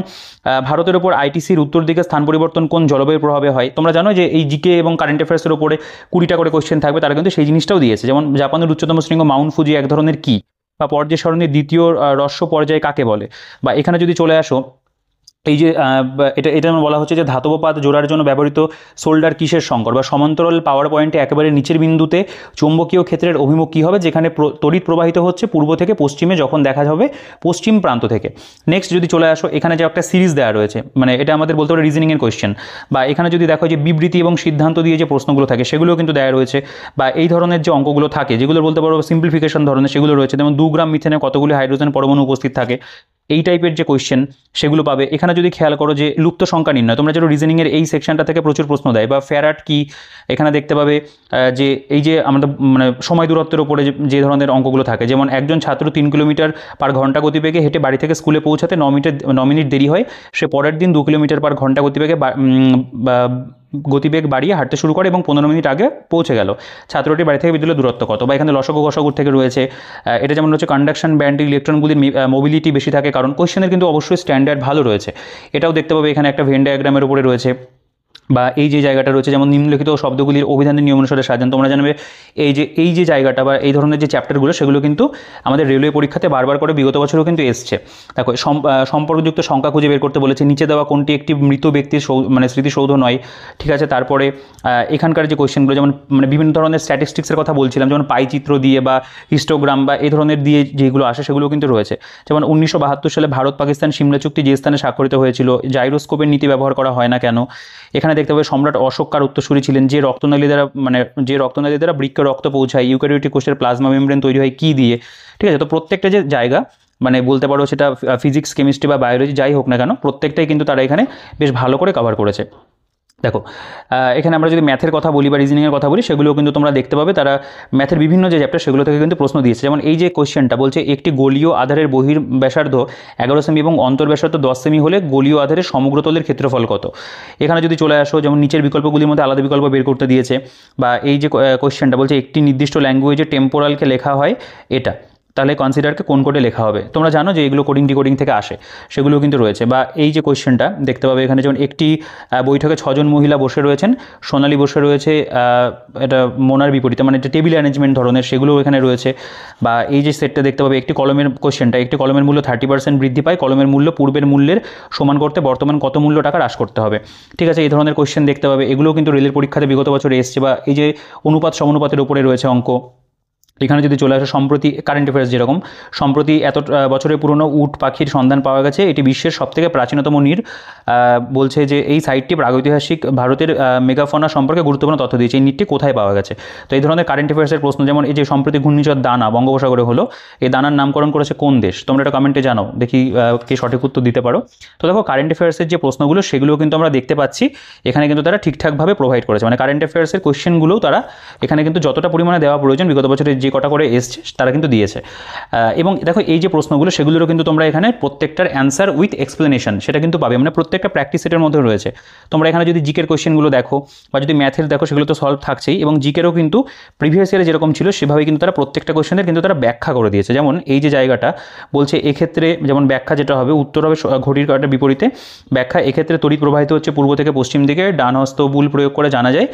ভারতের ওপর আইটিসির উত্তর দিকে স্থান পরিবর্তন কোন জলবায়ুর প্রভাবে হয়? তোমরা জানো যে এই জিকে এবং কারেন্ট অ্যাফেয়ার্সের উপরে 20টা করে কোয়েশ্চেন থাকবে, তারা কিন্তু সেই জিনিসটাও দিয়েছে। যেমন জাপানের উচ্চতম শৃঙ্গ মাউন্ট ফুজি এক ধরনের কী, বা পর্যায় সারণীর দ্বিতীয় হ্রস্ব পর্যায় কাকে বলে? বা এখানে যদি চলে আসো, এই যে এটা বলা হচ্ছে যে ধাতব পাত জোড়ার জন্য ব্যবহৃত সোল্ডার কিসের সংকর, বা সমান্তরাল পাওয়ার পয়েন্টে একেবারে নিচের বিন্দুতে চৌম্বকীয় ক্ষেত্রের অভিমুখ কী হবে, যেখানে তড়িৎ প্রবাহিত হচ্ছে পূর্ব থেকে পশ্চিমে যখন দেখা যাবে পশ্চিম প্রান্ত থেকে? নেক্সট যদি চলে আসো, এখানে যে একটা সিরিজ দেওয়া রয়েছে, মানে এটা আমাদের বলতে পারে রিজনিংয়ের কোয়েশ্চেন। বা এখানে যদি দেখো যে বিবৃতি এবং সিদ্ধান্ত দিয়ে যে প্রশ্নগুলো থাকে সেগুলো কিন্তু দেওয়া রয়েছে। বা এই ধরনের যে অঙ্কগুলো থাকে যেগুলো বলতে পারো সিম্পলিফিকেশন ধরনের, সেগুলো রয়েছে। যেমন 2 গ্রাম মিথেনে কতগুলি হাইড্রোজেন পরমাণু উপস্থিত থাকে, এই টাইপের যে কোয়েশ্চেন সেগুলো পাবে। এখানে যদি খেয়াল করো যে লুপ্ত সংখ্যা নির্ণয়, তোমরা যেন রিজনিংয়ের এই সেকশনটা থেকে প্রচুর প্রশ্ন দেয়। বা ফ্যারাড কি, এখানে দেখতে পাবে যে এই যে আমাদের মানে সময় দূরত্বের উপরে যে ধরনের অঙ্কগুলো থাকে, যেমন একজন ছাত্র 3 কিলোমিটার পার ঘন্টা গতিবেগে হেঁটে বাড়ি থেকে স্কুলে পৌঁছাতে 9 মিনিট দেরি হয়, সে পরের দিন 2 কিলোমিটার পার ঘন্টা গতিবেগ বাড়িয়ে হাঁটতে শুরু করে এবং 15 মিনিট আগে পৌঁছে গেল। ছাত্রটি বাড়ি থেকে বিদ্যালয়ের দূরত্ব কত? বা এখানে লসগু গসগুর থেকে রয়েছে। এটা যেমন হচ্ছে কন্ডাকশন ব্যান্ডে ইলেকট্রনগুলির মোবিলিটি বেশি থাকে, কারণ কোয়েশ্চেনের কিন্তু অবশ্যই স্ট্যান্ডার্ড ভালো রয়েছে। এটাও দেখতে পাবে এখানে একটা ভেন ডায়াগ্রামের উপরে রয়েছে। বা এই যে জায়গাটা রয়েছে যেমন নিম্নলিখিত শব্দগুলির অভিধানের নিয়ম অনুসারে সাজান। তোমরা জানবে এই যে জায়গাটা বা এই ধরনের যে চ্যাপ্টারগুলো সেগুলো কিন্তু আমাদের রেলওয়ে পরীক্ষাতে বারবার করে বিগত বছরও কিন্তু এসছে। দেখো সম্পর্কযুক্ত সংখ্যা খুঁজে বের করতে বলেছে, নিচে দেওয়া কোনটি একটি মৃত ব্যক্তির মানে স্মৃতিসৌধ নয়, ঠিক আছে। তারপরে এখানকার যে কোয়েশ্চেনগুলো যেমন মানে বিভিন্ন ধরনের স্ট্যাটিস্টিক্সের কথা বলছিলাম, যেমন পাইচিত্র দিয়ে বা হিস্টোগ্রাম বা এই ধরনের দিয়ে যেগুলো আসে সেগুলো কিন্তু রয়েছে। যেমন 1972 সালে ভারত পাকিস্তান সিমলা চুক্তি যে স্থানে স্বাক্ষরিত হয়েছিল, জাইরোস্কোপের নীতি ব্যবহার করা হয় না কেন। এখানে দেখতে হবে সম্রাট অশোক কার উত্তরসূরি ছিলেন, যে রক্তনালী দ্বারা বৃক্কে রক্ত পৌঁছায়, ইউক্যারিওটিক কোষের প্লাজমা মেমব্রেন তৈরি হয় কী দিয়ে, ঠিক আছে। তো প্রত্যেকটা যে জায়গা মানে বলতে পারো সেটা ফিজিক্স, কেমিস্ট্রি বা বায়োলজি যাই হোক না কেন, প্রত্যেকটাই কিন্তু তারা এখানে বেশ ভালো করে কভার করেছে। দেখো এখানে আমরা যদি ম্যাথের কথা বলি বা রিজনিংয়ের কথা বলি, সেগুলো কিন্তু তোমরা দেখতে পাবে তারা ম্যাথের বিভিন্ন যে চ্যাপ্টার সেগুলো থেকে কিন্তু প্রশ্ন দিয়েছে। যেমন এই যে কোয়েশ্চেনটা বলছে, একটি গোলীয় আধারের বহির ব্যাসার্ধ 11 সেমি এবং অন্তর ব্যাসার্ধ 10 সেমি হলে গোলীয় আধারের সমগ্র তলের ক্ষেত্রফল কত। এখানে যদি চলে আসো, যেমন নিচের বিকল্পগুলির মধ্যে আলাদা বিকল্প বের করতে দিয়েছে। বা এই যে কোয়েশ্চেনটা বলছে, একটি নির্দিষ্ট ল্যাঙ্গুয়েজে টেম্পোরালকে লেখা হয় এটা, তাহলে কনসিডারকে কোন কোডে লেখা হবে। তোমরা জানো যে এগুলো কোডিং ডিকোডিং থেকে আসে, সেগুলো কিন্তু রয়েছে। বা এই যে কোয়েশ্চেনটা দেখতে পাবে এখানে, যেমন একটি বৈঠকে 6 জন মহিলা বসে রয়েছেন, সোনালী বসে রয়েছে এটা মোনার বিপরীতে, মানে এটা টেবিল অ্যারেঞ্জমেন্ট ধরনের, সেগুলোও এখানে রয়েছে। বা এই যে সেটটা দেখতে পাবে, একটি কলমের কোয়েশ্চেনটা, একটি কলমের মূল্য 30% বৃদ্ধি পায়, কলমের মূল্য পূর্বের মূল্যের সমান করতে বর্তমান কত মূল্য টাকা হ্রাস করতে হবে, ঠিক আছে। এই ধরনের কোয়েশ্চেন দেখতে পাবে, এগুলোও কিন্তু রেলের পরীক্ষাতে বিগত বছরে এসছে। বা এই যে অনুপাত সমানুপাতের উপরে রয়েছে অঙ্ক। এখানে যদি চলে আসে সম্প্রতি কারেন্ট অ্যাফেয়ার্স, যেরকম সম্প্রতি এত বছরের পুরনো উট পাখির সন্ধান পাওয়া গেছে, এটি বিশ্বের সবথেকে প্রাচীনতম নীড়। বলছে যে এই সাইটটি প্রাগৈতিহাসিক ভারতের মেগাফোনা সম্পর্কে গুরুত্বপূর্ণ তথ্য দিয়েছে, এই নীড়টি কোথায় পাওয়া গেছে। তো এই ধরনের কারেন্ট অ্যাফেয়ার্সের প্রশ্ন, যেমন এই যে সম্প্রতি ঘূর্ণিঝড় দানা বঙ্গোপসাগরে হলো, এই দানার নামকরণ করেছে কোন দেশ, তোমরা এটা কমেন্টে জানাও, দেখি কে সঠিক উত্তর দিতে পারো। তো দেখো কারেন্ট অ্যাফেয়ার্সের যে প্রশ্নগুলো সেগুলো কিন্তু আমরা দেখতে পাচ্ছি এখানে কিন্তু তারা ঠিকঠাকভাবে প্রোভাইড করেছে, মানে কারেন্ট অ্যাফেয়ার্সের কোয়েশ্চেনগুলোও তারা এখানে কিন্তু যতটা পরিমাণে দেওয়া প্রয়োজন বিগত বছরে যে কটা করে এসছে তারা কিন্তু দিয়েছে। এবং দেখো এই যে প্রশ্নগুলো সেগুলোরও কিন্তু তোমরা এখানে প্রত্যেকটার অ্যান্সার উইথ এক্সপ্লেনেশন সেটা কিন্তু পাবে, মানে প্রত্যেকটা প্র্যাকটিস সেটের মধ্যে রয়েছে। তোমরা এখানে যদি জিকের কোয়েশ্চেনগুলো দেখো বা যদি ম্যাথের দেখো, সেগুলো তো সলভ থাকছেই, এবং জিকেরও কিন্তু প্রিভিয়াস ইয়ারে যেরকম ছিল সেভাবেই কিন্তু তারা প্রত্যেকটা কোয়েশ্চেনের কিন্তু তারা ব্যাখ্যা করে দিয়েছে। যেমন এই যে জায়গাটা বলছে, এক্ষেত্রে যেমন ব্যাখ্যা যেটা হবে, উত্তর হবে ঘড়ির কাঁটার বিপরীতে, ব্যাখ্যা এক্ষেত্রে তড়িৎ প্রবাহিত হচ্ছে পূর্ব থেকে পশ্চিম দিকে, ডান হস্ত বুল প্রয়োগ করে জানা যায়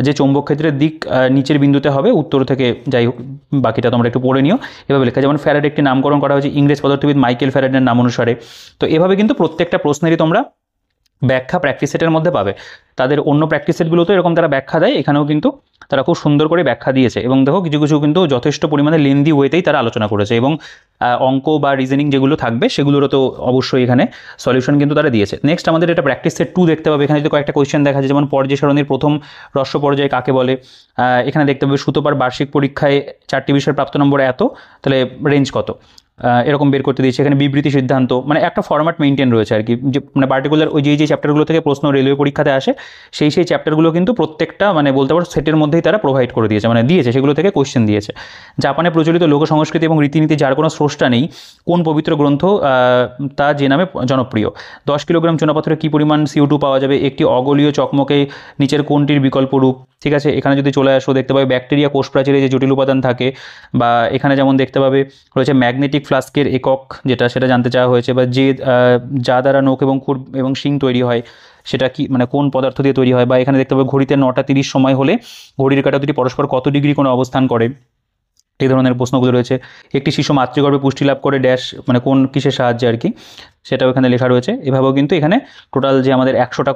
যে চৌম্বক ক্ষেত্রের দিক নিচের বিন্দুতে হবে, উত্তর থেকে, যাই হোক বাকিটা তোমরা একটু পড়ে নিও। এভাবে লেখা, যেমন ফ্যারাডে একটি নামকরণ করা হয়েছে ইংরেজ পদার্থবিদ মাইকেল ফ্যারাডের নাম অনুসারে। তো এভাবে কিন্তু প্রত্যেকটা প্রশ্নেরই তোমরা ব্যাখ্যা প্র্যাকটিস সেটের মধ্যে পাবে। তাদের অন্য প্র্যাকটিস সেটগুলোতেও এরকম তারা ব্যাখ্যা দেয়, এখানেও কিন্তু তারা খুব সুন্দর করে ব্যাখ্যা দিয়েছে। এবং দেখো কিছু কিছু কিন্তু যথেষ্ট পরিমাণে লেন্দি ওয়েতেই তারা আলোচনা করেছে, এবং অঙ্ক বা রিজনিং যেগুলো থাকবে সেগুলোরও তো অবশ্যই এখানে সলিউশন কিন্তু তারা দিয়েছে। নেক্সট আমাদের এটা প্র্যাকটিস সেট 2 দেখতে পাবে। এখানে যদি কয়েকটা কোয়েশ্চেন দেখা যায়, যেমন পর্যায় সারণীর প্রথম হ্রস্ব পর্যায় কাকে বলে। এখানে দেখতে পাবে সুতোপার বার্ষিক পরীক্ষায় 4টি বিষয়ের প্রাপ্ত নম্বর এত, তাহলে রেঞ্জ কত, এরকম বের করতে দিয়েছে। এখানে বিবৃতি সিদ্ধান্ত, মানে একটা ফরম্যাট মেনটেন রয়েছে আর কি, যে মানে পার্টিকুলার ওই যে চ্যাপ্টারগুলো থেকে প্রশ্ন রেলওয়ে পরীক্ষাতে আসে সেই চ্যাপ্টারগুলো কিন্তু প্রত্যেকটা মানে বলতে পারো সেটের মধ্যেই তারা প্রোভাইড করে দিয়েছে, মানে দিয়েছে, সেগুলো থেকে কোয়েশ্চেন দিয়েছে। জাপানে প্রচলিত লোক সংস্কৃতি এবং রীতিনীতি যার কোনো স্রষ্টা নেই, কোন পবিত্র গ্রন্থ তা যে নামে জনপ্রিয়। 10 কিলোগ্রাম চুনাপাথরে কী পরিমাণ CO2 পাওয়া যাবে, একটি অগলীয় চকমকে নিচের কোনটির বিকল্প রূপ, ঠিক আছে। এখানে যদি চলে আসো দেখতে পাবে ব্যাকটেরিয়া কোষ প্রাচীরে যে জটিল উপাদান থাকে, বা এখানে যেমন দেখতে পাবে রয়েছে ম্যাগনেটিক ফ্লাস্কের একক যেটা, সেটা জানতে চাওয়া হয়েছে। বা যে যা দ্বারা নখ এবং খুর এবং শিং তৈরি হয় সেটা কি, মানে কোন পদার্থ দিয়ে তৈরি হয়। বা এখানে দেখতে পাবে ঘড়িতে 9:30 সময় হলে ঘড়ির কাঁটা দুটি পরস্পর কত ডিগ্রি কোণে অবস্থান করে, এই ধরনের প্রশ্নগুলো রয়েছে। একটি শিশু মাতৃগর্ভে পুষ্টি লাভ করে ড্যাশ, মানে কোন কিসের সাহায্যে আর কি, সেটাও এখানে লেখা রয়েছে। এভাবেও কিন্তু এখানে টোটাল যে আমাদের 100টা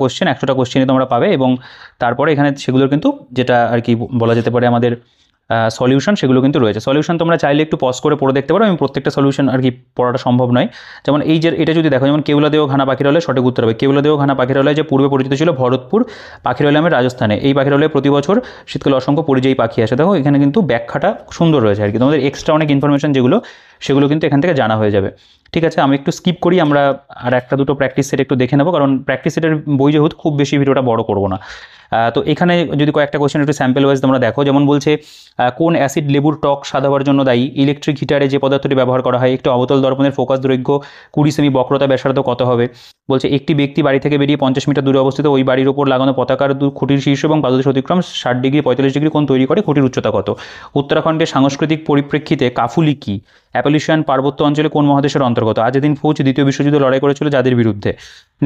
কোশ্চেনই তোমরা পাবে, এবং তারপরে এখানে সেগুলোর কিন্তু যেটা আর কি বলা যেতে পারে আমাদের সলিউশন, সেগুলো কিন্তু রয়েছে। সলিউশন তোমরা চাইলে একটু পজ করে পড়ে দেখতে পারো, আমি প্রত্যেকটা সলিউশন আর কি পড়াটা সম্ভব নয়। যেমন এই যে এটা যদি দেখো, যেমন কেউলাদেও ঘানা পাখিরালয়, সঠিক উত্তর হবে কেউলাদেও ঘানা পাখিরালয়, যে পূর্বে পরিচিত ছিল ভরতপুর পাখিরালয় নামে রাজস্থানে। এই পাখিরালয়ে প্রতি বছর শীতকালে অসংখ্য পরিযায়ী পাখি আসে। দেখো এখানে কিন্তু ব্যাখ্যাটা সুন্দর রয়েছে আর কি, তোমাদের এক্সট্রা অনেক ইনফরমেশন যেগুলো সেগুলো কিন্তু এখান থেকে জানা হয়ে যাবে। ঠিক আছে, আমি একটু স্কিপ করি, আমরা আর একটা দুটো প্র্যাকটিস সেট একটু দেখে নেবো, কারণ প্র্যাকটিস সেটের বই যেহেতু খুব বেশি ভিডিওটা বড় করবো না। তো এখানে যদি কয়েকটা কোয়েশ্চেন একটু স্যাম্পল ওয়াইজ তোমরা দেখো, যেমন বলছে কোন অ্যাসিড লেবুর টক স্বাদ হওয়ার জন্য দায়ী। ইলেকট্রিক হিটারে যে পদার্থটি ব্যবহার করা হয়, একটি অবতল দর্পণের ফোকাস দৈর্ঘ্য 20 সেমি, বক্রতা ব্যাসার্ধ কত হবে। বলছে একটি ব্যক্তি বাড়ি থেকে বেরিয়ে 50 মিটার দূরে অবস্থিত ওই বাড়ির উপর লাগানো পতাকার খুঁটির শীর্ষ এবং পাদদেশ অতিক্রম 60 ডিগ্রি 45 ডিগ্রি কোণ তৈরি করে, খুঁটির উচ্চতা কত। উত্তরাখণ্ডের সাংস্কৃতিক পরিপ্রেক্ষিতে কাফুলি কি, অ্যাপালিশিয়ান পার্বত্য অঞ্চলে কোন মহাদেশের অন্তর্গত। আজেদিন ফৌজ দ্বিতীয় বিশ্বযুদ্ধে লড়াই করেছিল যাদের বিরুদ্ধে।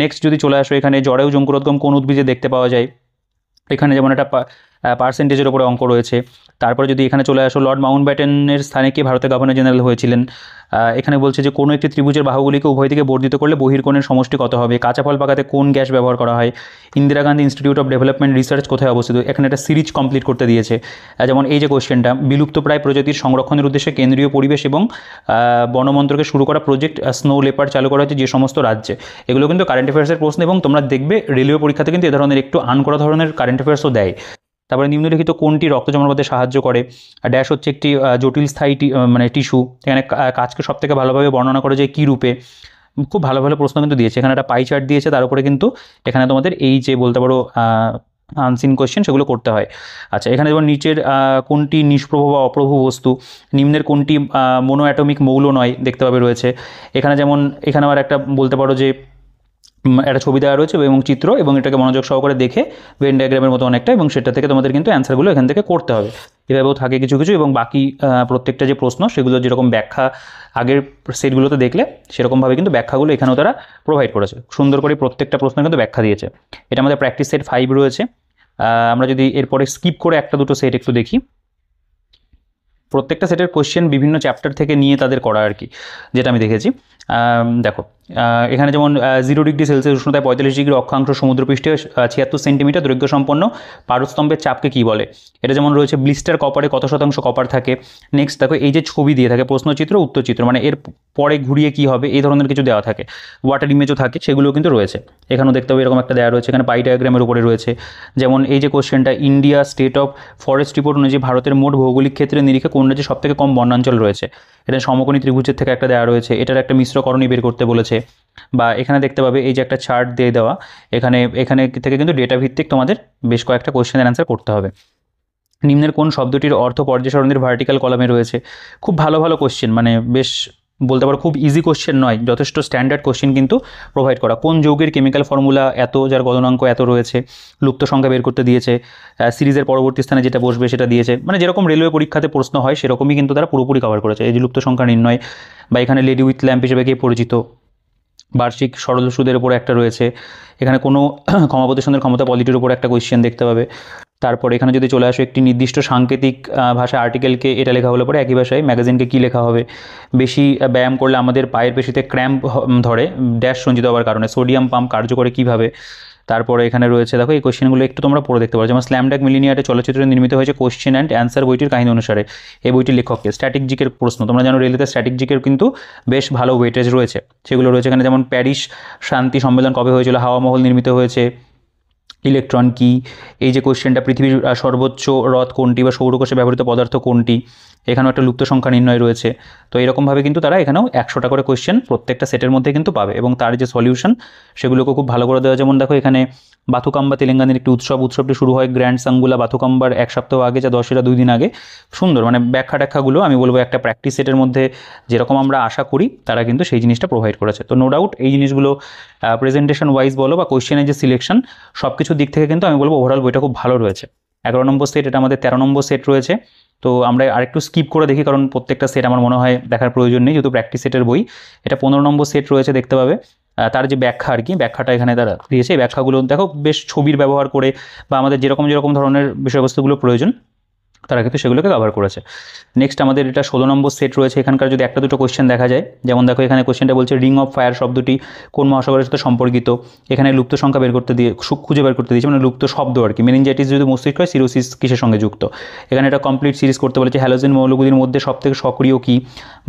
নেক্সট যদি চলে আসো, এখানে জরায়ু জঙ্কুরোদ্গম কোন উদ্ভিদে দেখতে পাওয়া যায়। এখানে যেমন একটা পার্সেন্টেজের ওপরে অঙ্ক রয়েছে। তারপরে যদি এখানে চলে আসো, লর্ড মাউন্টব্যাটেনের স্থানে কে ভারতের গভর্নর জেনারেল হয়েছিলেন। এখানে বলছে যে কোনো একটি ত্রিভুজের বাহুগুলিকে উভয় দিকে বর্ধিত করলে বহির্কোণের সমষ্টি কত হবে। কাঁচা ফল পাকাতে কোন গ্যাস ব্যবহার করা হয়। Indira Gandhi institute of development research কোথায় অবস্থিত। এখানে একটা সিরিজ কমপ্লিট করতে দিয়েছে। যেমন এই যে কোশ্চেনটা, বিলুপ্তপ্রায় প্রজাতির সংরক্ষণের উদ্দেশ্যে কেন্দ্রীয় পরিবেশ এবং বন মন্ত্রকে শুরু করা প্রজেক্ট স্নো লেপার্ড চালু করা হয়েছে যে সমস্ত রাজ্যে। এগুলো কিন্তু কারেন্ট অ্যাফেয়ার্সের প্রশ্ন, এবং তোমরা দেখবে রেলওয়ে পরীক্ষাতে কিন্তু এ ধরনের একটু আনকরা ধরনের কারেন্ট অ্যাফেয়ার্সও দেয়। তারপরে নিম্নলিখিত কোনটি রক্ত জমাট সাহায্য করে। ড্যাশ হচ্ছে একটি জটিল স্থায়ী মানে টিস্যু। এখানে কাজকে সব থেকে ভালোভাবে বর্ণনা করে যায় কী রূপে। খুব ভালো ভালো প্রশ্ন কিন্তু দিয়েছে। এখানে একটা পাই চার্ট দিয়েছে, তার উপরে কিন্তু এখানে তোমাদের এই যে বলতে পারো আনসিন কোয়েশ্চেন সেগুলো করতে হয়। আচ্ছা, এখানে যেমন নিচের কোনটি নিষ্প্রভ বা অপ্রভ বস্তু, নিম্নের কোনটি মোনো অ্যাটমিক মৌল নয়, দেখতে পাবে রয়েছে। এখানে যেমন এখানে আবার একটা বলতে পারো যে একটা ছবি দেওয়া রয়েছে এবং চিত্র, এবং এটাকে মনোযোগ সহকারে দেখে ভেন ডায়াগ্রামের মতো অনেকটা, এবং সেটা থেকে তোমাদের কিন্তু অ্যান্সারগুলো এখান থেকে করতে হবে। এভাবেও থাকে কিছু কিছু, এবং বাকি প্রত্যেকটা যে প্রশ্ন সেগুলো যেরকম ব্যাখ্যা আগের সেটগুলোতে দেখলে সেরকমভাবে কিন্তু ব্যাখ্যাগুলো এখানেও তারা প্রোভাইড করেছে। সুন্দর করে প্রত্যেকটা প্রশ্ন কিন্তু ব্যাখ্যা দিয়েছে। এটা আমাদের প্র্যাকটিস সেট 5 রয়েছে। আমরা যদি এরপরে স্কিপ করে একটা দুটো সেট একটু দেখি, প্রত্যেকটা সেটের কোশ্চেন বিভিন্ন চ্যাপ্টার থেকে নিয়ে তাদের করা আর কি, যেটা আমি দেখেছি। দেখো এখানে যেমন 0 ডিগ্রি সেলসিয়াস উষ্ণতায় 45 ডিগ্রি অক্ষাংশ সমুদ্রপৃষ্ঠে 76 সেন্টিমিটার দৈর্ঘ্য সম্পন্ন পারস্তম্ভের চাপকে কী বলে। এটা যেমন রয়েছে ব্লিস্টার কপারে কত শতাংশ কপার থাকে। নেক্সট দেখো এই যে ছবি দিয়ে থাকে প্রশ্নচিত্র উত্তরচিত্র, মানে এর পরে ঘুরিয়ে কী হবে, এই ধরনের কিছু দেওয়া থাকে। ওয়াটার ইমেজও থাকে, সেগুলো কিন্তু রয়েছে। এখানেও দেখতে হবে এরকম একটা দেওয়া রয়েছে। এখানে পাই ডায়াগ্রামের উপরে রয়েছে। যেমন এই যে কোশ্চেনটা, India state of forest report অনুযায়ী ভারতের মোট ভৌগোলিক ক্ষেত্রে নিরিখে কোন রাজ্যে সবথেকে কম বনাঞ্চল রয়েছে। এটা সমকোণী ত্রিভুজের থেকে একটা দেওয়া রয়েছে, এটার একটা মিশ্রকরণী বের করতে বলেছে। বা এখানে দেখতে পাবে এই যে একটা চার্ট দিয়ে দেওয়া, এখানে থেকে কিন্তু ডেটা ভিত্তিক তোমাদের বেশ কয়েকটা কোশ্চেনের অ্যান্সার করতে হবে। নিম্নের কোন শব্দটির অর্থ পর্যায় সারণীর ভার্টিক্যাল কলামে রয়েছে। খুব ভালো ভালো কোশ্চেন, মানে বেশ বলতে পারো খুব ইজি কোশ্চেন নয়, যথেষ্ট স্ট্যান্ডার্ড কোশ্চেন কিন্তু প্রোভাইড করা। কোন যৌগের কেমিক্যাল ফর্মুলা এত, যার গলনাঙ্ক এত রয়েছে, লুপ্ত সংখ্যা বের করতে দিয়েছে। সিরিজের পরবর্তী স্থানে যেটা বসবে সেটা দিয়েছে, মানে যেরকম রেলওয়ে পরীক্ষাতে প্রশ্ন হয় সেরকমই কিন্তু তারা পুরোপুরি কভার করেছে। এই যে লুপ্ত সংখ্যা নির্ণয়, বা এখানে লেডি উইথ ল্যাম্প হিসেবে কে পরিচিত। বার্ষিক সরল সুদের উপরে একটা রয়েছে। এখানে কোনো ক্ষমাপ্রতিষ্ঠানের ক্ষমতা পলিটির উপরে একটা কোয়েশ্চেন দেখতে পাবে। তারপর এখানে যদি চলে আসো একটি নির্দিষ্ট সাংকেতিক ভাষায় আর্টিকেলকে এটা লেখা হলে পরে একই ভাষায় ম্যাগাজিনকে কী লেখা হবে। বেশি ব্যায়াম করলে আমাদের পায়ের পেশিতে ক্র্যাম্প ধরে, ড্যাশ সঞ্চিত হওয়ার কারণে সোডিয়াম পাম্প কার্য করে কীভাবে। তারপরে এখানে রয়েছে দেখো এই কোশ্চেনগুলো একটু তোমরা পড়ে দেখতে পারো। যেমন স্ল্যামড্যাক মিলিনিয়ারে চলচ্চিত্রে নির্মিত হয়েছে কোশ্চেন অ্যান্ড অ্যান্সার বইটির কাহিনী অনুসারে। এই বইটির লেখককে। স্ট্যাটিক জিকের প্রশ্ন, তোমরা জানো রেলওয়েতে স্ট্যাটিক জিকের কিন্তু বেশ ভালো ওয়েটেজ রয়েছে, সেগুলো রয়েছে এখানে। যেমন প্যারিস শান্তি সম্মেলন কবে হয়েছিল, হাওয়া মহল নির্মিত হয়েছে, ইলেকট্রন কি। এই যে কোশ্চেনটা, পৃথিবীর সর্বোচ্চ হ্রদ কোনটি বা সৌরকোষে ব্যবহৃত পদার্থ কোনটি। এখানেও একটা লুপ্ত সংখ্যা নির্ণয় রয়েছে। তো এরকমভাবে কিন্তু তারা এখানেও 100টা করে কোশ্চেন প্রত্যেকটা সেটের মধ্যে কিন্তু পাবে, এবং তার যে সলিউশন সেগুলোকে খুব ভালো করে দেওয়া। যেমন দেখো এখানে বাথুকাম্বা তেলেঙ্গানার একটি উৎসবটি শুরু হয় গ্র্যান্ড সাঙ্গুলা বাথুকাম্বার 1 সপ্তাহ আগে, যা দশেরা 2 দিন আগে। সুন্দর, মানে ব্যাখ্যা ট্যাখ্যাগুলো আমি বলবো একটা প্র্যাকটিস সেটের মধ্যে যেরকম আমরা আশা করি তারা কিন্তু সেই জিনিসটা প্রোভাইড করেছে। তো নো ডাউট এই জিনিসগুলো প্রেজেন্টেশন ওয়াইজ বলো বা কোশ্চেনের যে সিলেকশন, সব কিছুর দিক থেকে কিন্তু আমি বলবো ওভারঅল বইটা খুব ভালো রয়েছে। 11 নম্বর সেট, এটা আমাদের 13 নম্বর সেট রয়েছে। তো আমরা আরেকটু স্কিপ করে দেখি, কারণ প্রত্যেকটা সেট আমার মনে হয় দেখার প্রয়োজন নেই, যেহেতু প্র্যাকটিস সেটের বই। এটা 15 নম্বর সেট রয়েছে, দেখতে পাবে। তার যে ব্যাখ্যা আর কি, ব্যাখ্যাটা এখানে তারা দিয়েছে। এই ব্যাখ্যাগুলো দেখো বেশ ছবির ব্যবহার করে, বা আমাদের যেরকম ধরনের বিষয়বস্তুগুলো প্রয়োজন তারা কিন্তু সেগুলোকে কভার করেছে। নেক্সট আমাদের এটা 16 নম্বর সেট রয়েছে। এখানকার যদি একটা দুটো কোশ্চেন দেখা যায়, যেমন দেখো এখানে কোশ্চেনটা বলছে রিং অফ ফায়ার শব্দটি কোন মহাসাগরের সাথে সম্পর্কিত। এখানে লুপ্ত সংখ্যা বের করতে দিয়ে খুঁজে বের করতে দিয়েছে, মানে লুপ্ত শব্দ আর কি। মেনিনজাইটিস যদি মস্তিষ্ক হয়, সিরোসিস কিসের সঙ্গে যুক্ত। এখানে এটা কমপ্লিট সিরিজ করতে বলেছে। হ্যালোজেন মৌলগুলির মধ্যে সবথেকে সক্রিয় কী।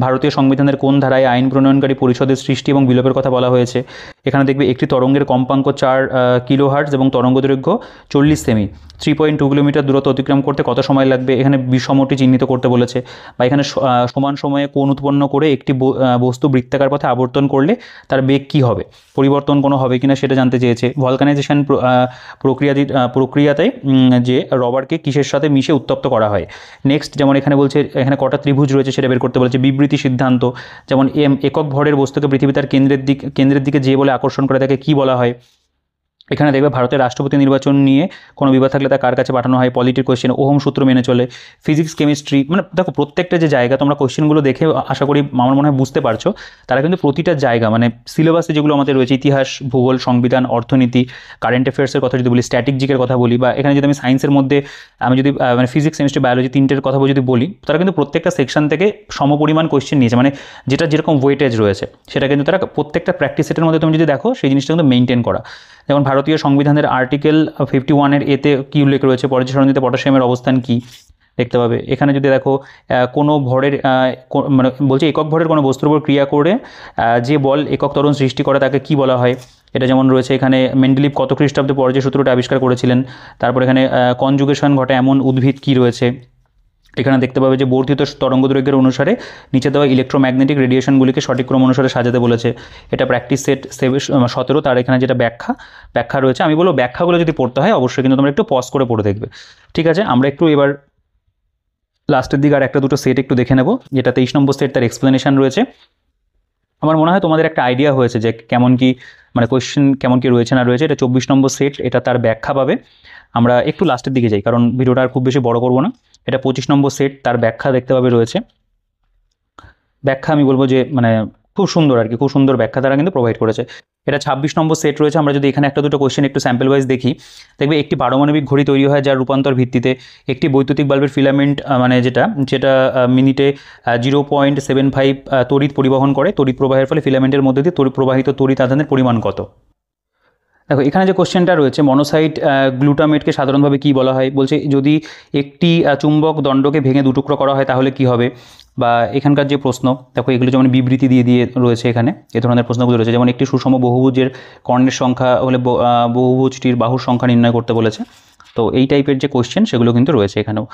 ভারতীয় সংবিধানের কোন ধারায় আইন প্রণয়নকারী পরিষদের সৃষ্টি এবং বিলোপের কথা বলা হয়েছে। এখানে দেখবে একটি তরঙ্গের কম্পাঙ্ক 4 কিলোহার্টজ এবং তরঙ্গ দৈর্ঘ্য 40 সেমি। 3.2 কিলোমিটার দূরত্ব অতিক্রম করতে কত সময় লাগবে। এখানে বিষমটি চিহ্নিত করতে বলেছে। বা এখানে সমান সময়ে কোণ উৎপন্ন করে একটি বস্তু বৃত্তাকার পথে আবর্তন করলে তার বেগ কী হবে, পরিবর্তন কোনো হবে কিনা সেটা জানতে চেয়েছে। ভলকানাইজেশন প্রক্রিয়াতে যে রবারকে কিসের সাথে মিশে উত্তপ্ত করা হয়। নেক্সট যেমন এখানে বলছে এখানে কটা ত্রিভুজ রয়েছে সেটা বের করতে বলেছে। বিবৃতি সিদ্ধান্ত, যেমন একক ভরের বস্তুকে পৃথিবী তার কেন্দ্রের দিকে যে বলে আকর্ষণ করে তাকে কী বলা হয়। এখানে দেখবে ভারতের রাষ্ট্রপতি নির্বাচন নিয়ে কোনো বিবাদ থাকলে তা কার কাছে পাঠানো হয়, পলিটির কোয়েশ্চেন, ওহম সূত্র মেনে চলে, ফিজিক্স কেমিস্ট্রি, মানে দেখো প্রত্যেকটা যে জায়গা তোমরা কোয়েশ্চেনগুলো দেখে আশা করি আমার মনে হয় বুঝতে পারছো, তারা কিন্তু প্রতিটা জায়গা মানে সিলেবাসে যেগুলো আমাদের রয়েছে ইতিহাস, ভূগোল, সংবিধান, অর্থনীতি, কারেন্ট অ্যাফেয়ার্সের কথা যদি বলি, স্ট্র্যাটেজিকের কথা বলি, বা এখানে যদি আমি সায়েন্সের মধ্যে আমি যদি মানে ফিজিক্স কেমিস্ট্রি বায়োলজি তিনটের কথা যদি বলি, তারা কিন্তু প্রত্যেকটা সেকশন থেকে সমপরিমাণ কোয়েশ্চেন নিয়েছে, মানে যেটা যেরকম ওয়েটেজ রয়েছে সেটা কিন্তু তারা প্রত্যেকটা প্র্যাকটিস সেটের মধ্যে তুমি যদি দেখো সেই জিনিসটা কিন্তু মেনটেন করা। যেমন ভারতীয় সংবিধানের আর্টিকেল 51 এতে কী উল্লেখ রয়েছে, পর্যায় সারণীতে পটাশিয়ামের অবস্থান কী দেখতে পাবে। এখানে যদি দেখো কোনো ভরের মানে বলছে একক ভরের কোনো বস্তুর উপর ক্রিয়া করে যে বল একক ত্বরণ সৃষ্টি করে তাকে কি বলা হয়, এটা যেমন রয়েছে। এখানে মেন্ডেলিভ কত খ্রিস্টাব্দে পর্যায় সূত্রটা আবিষ্কার করেছিলেন। তারপর এখানে কনজুগেশন ঘটে এমন উদ্ভিদ কী রয়েছে। এখানে দেখতে পাবে যে বর্ধিত তরঙ্গদৈর্ঘ্যের অনুসারে নিচে দেওয়া ইলেকট্রোম্যাগনেটিক রেডিয়েশনগুলিকে সঠিক ক্রম অনুসারে সাজাতে বলেছে। এটা প্র্যাকটিস সেট 17। তার এখানে যেটা ব্যাখ্যা রয়েছে, আমি বলবো ব্যাখ্যাগুলো যদি পড়তে হয় অবশ্যই কিন্তু তোমরা একটু পজ করে পড়ে দেখবে। ঠিক আছে, আমরা একটু এবার লাস্টের দিকে আর একটা দুটো সেট একটু দেখে নেব, যেটা 23 নম্বর সেট, তার এক্সপ্লেনেশন রয়েছে। আমার মনে হয় তোমাদের একটা আইডিয়া হয়েছে যে কেমন কি মানে কোয়েশ্চেন কেমন কি রয়েছে না রয়েছে। এটা 24 নম্বর সেট, এটা তার ব্যাখ্যা পাবে। আমরা একটু লাস্টের দিকে যাই কারণ ভিডিওটা আর খুব বেশি বড় করবো না। এটা 25 নম্বর সেট, তার ব্যাখ্যা দেখতে পাবে রয়েছে। ব্যাখ্যা আমি বলবো যে মানে খুব সুন্দর আর কি, খুব সুন্দর ব্যাখ্যা তারা কিন্তু প্রোভাইড করেছে। এটা 26 নম্বর সেট রয়েছে। আমরা যদি এখানে একটা দুটো কোয়েশ্চেন একটু স্যাম্পল ওয়াইজ দেখি, দেখবে একটি পারমাণবিক ঘড়ি তৈরি হয় যার রূপান্তর ভিত্তিতে একটি বৈদ্যুতিক বাল্বের ফিলামেন্ট মানে যেটা মিনিটে 0.75 তড়িৎ পরিবহন করে। তড়িৎ প্রবাহের ফলে ফিলামেন্টের মধ্যে দিয়ে প্রবাহিত তড়িৎ আধানের পরিমাণ কত। দেখো এখানে যে কোশ্চেনটা রয়েছে, মনোসাইট গ্লুটামেটকে সাধারণভাবে কী বলা হয়, বলছে যদি একটি চুম্বক দণ্ডকে ভেঙে দুটুকরো করা হয় তাহলে কি হবে। বা এখানকার যে প্রশ্ন দেখো, এগুলো যেমন বিবৃতি দিয়ে রয়েছে এখানে, এ ধরনের প্রশ্নগুলো রয়েছে। যেমন একটি সুষম বহুভুজের কর্ণের সংখ্যা হলে বহুভুজটির বাহুর সংখ্যা নির্ণয় করতে বলেছে। তো এই টাইপের যে কোশ্চেন সেগুলো কিন্তু রয়েছে এখানেও।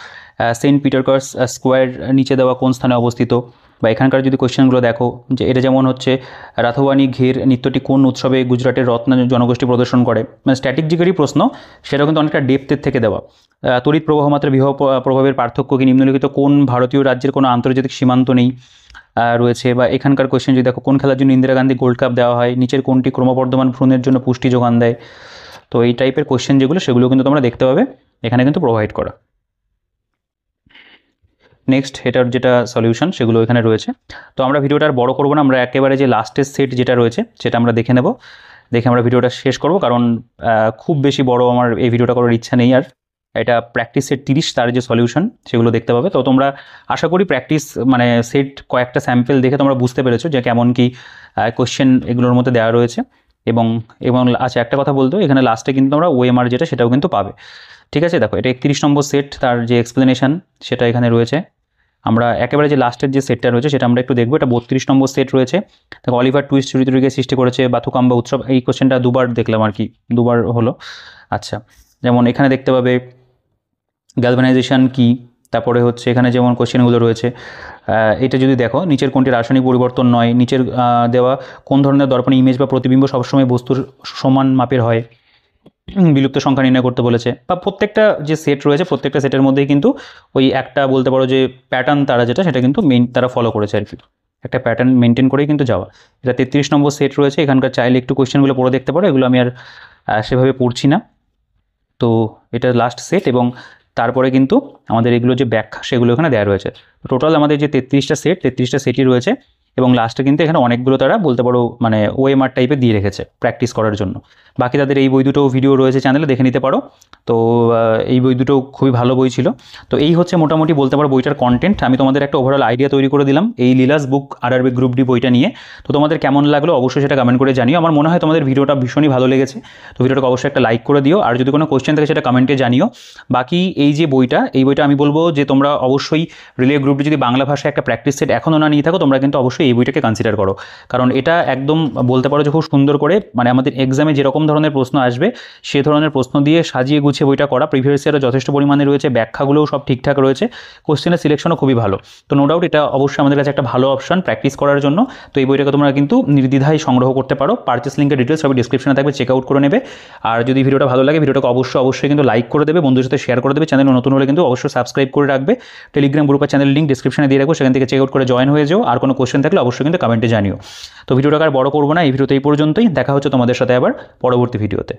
সেন্ট পিটারকার্স স্কোয়ার নিচে দেওয়া কোন স্থানে অবস্থিত। বা এখানকার যদি কোশ্চেনগুলো দেখো, যে এটা যেমন হচ্ছে রাথওয়ানি ঘের নৃত্যটি কোন উৎসবে গুজরাটের রত্ন জনগোষ্ঠী প্রদর্শন করে, মানে স্ট্র্যাটেজিকেরই প্রশ্ন, সেটাও কিন্তু অনেকটা ডেপথের থেকে দেওয়া। তড়িৎ প্রবাহ মাত্রা বিবাহ প্রভাবের পার্থক্য কি, নিম্নলিখিত কোন ভারতীয় রাজ্যের কোনো আন্তর্জাতিক সীমান্ত নেই রয়েছে। বা এখানকার কোশ্চেন যদি দেখো, কোন খেলার জন্য ইন্দিরা গান্ধী গোল্ড কাপ দেওয়া হয়, নিচের কোনটি ক্রমবর্ধমান ভ্রূণের জন্য পুষ্টি যোগান দেয়। তো এই টাইপের কোশ্চেন যেগুলো সেগুলো কিন্তু তোমরা দেখতে পাবে এখানে কিন্তু প্রোভাইড করা। নেক্সট এটার যেটা সলিউশন সেগুলো এখানে রয়েছে। তো আমরা ভিডিওটা আর বড় করবো না, আমরা একেবারে যে লাস্টের সেট যেটা রয়েছে সেটা আমরা দেখে নেব, দেখে আমরা ভিডিওটা শেষ করব। কারণ খুব বেশি বড় আমার এই ভিডিওটা করার ইচ্ছা নেই আর। এটা প্র্যাকটিস সেট 30, তার যে সলিউশন সেগুলো দেখতে পাবে। তো তোমরা আশা করি প্র্যাকটিস মানে সেট কয়েকটা স্যাম্পল দেখে তোমরা বুঝতে পেরেছো যে কেমন কি কোশ্চেন এগুলোর মধ্যে দেওয়া রয়েছে। এবং আচ্ছা একটা কথা বলতো, এখানে লাস্টে কিন্তু তোমরা ওএমআর যেটা সেটাও কিন্তু পাবে। ঠিক আছে, দেখো এটা 31 নম্বর সেট, তার যে এক্সপ্লেনেশন সেটা এখানে রয়েছে। আমরা একেবারে যে লাস্টের যে সেটটা রয়েছে সেটা আমরা একটু দেখবো। এটা 32 নম্বর সেট রয়েছে। দেখো অলিভার টুইস্ট চরিত্রটিকে সৃষ্টি করেছে বাথুকাম্বা উৎসব। এই কোশ্চেনটা দুবার দেখলাম আর কি, দুবার হলো। আচ্ছা, যেমন এখানে দেখতে পাবে গ্যালভানাইজেশন কি, তারপরে হচ্ছে এখানে যেমন কোশ্চেনগুলো রয়েছে এটা যদি দেখো, নিচের কোনটি রাসায়নিক পরিবর্তন নয়, নিচের দেওয়া কোন ধরনের দর্পণে ইমেজ বা প্রতিবিম্ব সবসময় বস্তুর সমান মাপের হয়, বিলুপ্ত সংখ্যা নির্ণয় করতে বলেছে। বা প্রত্যেকটা যে সেট রয়েছে প্রত্যেকটা সেটের মধ্যেই কিন্তু ওই একটা বলতে পারো যে প্যাটার্ন তারা যেটা সেটা কিন্তু তারা ফলো করেছে আর কি, একটা প্যাটার্ন মেনটেন করেই কিন্তু যাওয়া। এটা 33 নম্বর সেট রয়েছে। এখানকার চাইলে একটু কোশ্চেনগুলো পড়ে দেখতে পারো, এগুলো আমি আর সেভাবে পড়ছি না। তো এটা লাস্ট সেট এবং তারপরে কিন্তু আমাদের এগুলো যে ব্যাখ্যা সেগুলো এখানে দেওয়া রয়েছে। টোটাল আমাদের যে 33টা সেটই রয়েছে এবং লাস্টে কিন্তু এখানে অনেকগুলো তারা বলতে পারো মানে ওএমআর টাইপে দিয়ে রেখেছে প্র্যাকটিস করার জন্য। বাকি তাদের এই বই দুটো ভিডিও রয়েছে চ্যানেলে, দেখে নিতে পারো। তো এই বই দুটো খুবই ভালো বই ছিল। তো এই হচ্ছে মোটামুটি বলতে পারো বইটার কন্টেন্ট। আমি তোমাদের একটা ওভারঅল আইডিয়া তৈরি করে দিলাম এই লীলাস বুক আরআরবি গ্রুপ ডি বইটা নিয়ে। তো তোমাদের কেমন লাগলো অবশ্যই সেটা কমেন্ট করে জানিও। আমার মনে হয় তোমাদের ভিডিওটা ভীষণই ভালো লেগেছে। তো ভিডিওটাকে অবশ্যই একটা লাইক করে দিও, আর যদি কোনো কোশ্চেন থাকে সেটা কমেন্টে জানিও। বাকি এই বইটা আমি বলবো যে তোমরা অবশ্যই রিলে গ্রুপ ডি যদি বাংলা ভাষায় একটা প্র্যাকটিস সেট এখনও না নিয়ে থাকো, তোমরা কিন্তু অবশ্যই এই বইটাকে কনসিডার করো। কারণ এটা একদম বলতে পারো যে খুব সুন্দর করে মানে আমাদের এক্সামে যেরকম ধরনের প্রশ্ন আসবে সে ধরনের প্রশ্ন দিয়ে সাজিয়ে গুছিয়ে বইটা করা। প্রিভিয়াস ইয়ারও যথেষ্ট পরিমাণে রয়েছে, ব্যাখ্যাগুলোও সব ঠিকঠাক রয়েছে, কোশ্চেনের সিলেকশনও খুবই ভালো। তো নো ডাউট এটা অবশ্যই আমাদের কাছে একটা ভালো অপশন প্র্যাকটিস করার জন্য। তো এই বইটাকে তোমরা কিন্তু নির্দ্বিধায় সংগ্রহ করতে পারো। পারচেস লিঙ্কের ডিটেলস সবই ডিসক্রিপশনে থাকবে, চেক আউট করে নেবে। আর যদি ভিডিওটা ভালো লাগে ভিডিওটাকে অবশ্যই কিন্তু লাইক করে দেবে, বন্ধুদের সাথে শেয়ার করে দেবে। চ্যানেল নতুন হলে কিন্তু অবশ্যই সাবস্ক্রাইব করে রাখবে। টেলিগ্রাম গ্রুপের চ্যানেল লিঙ্ক ডিসক্রিপশনে দিয়ে রাখবো, সেখান থেকে চেক আউট করে জয়েন হয়ে যাও। আর কোনো কোশ্চেন থাকলে অবশ্যই কিন্তু কমেন্টে জানিও। তো ভিডিওটাকে আর বড় করবো না, এই ভিডিওতে এই পর্যন্তই। দেখা হচ্ছে তোমাদের সাথে আবার পরবর্তী ভিডিওতে।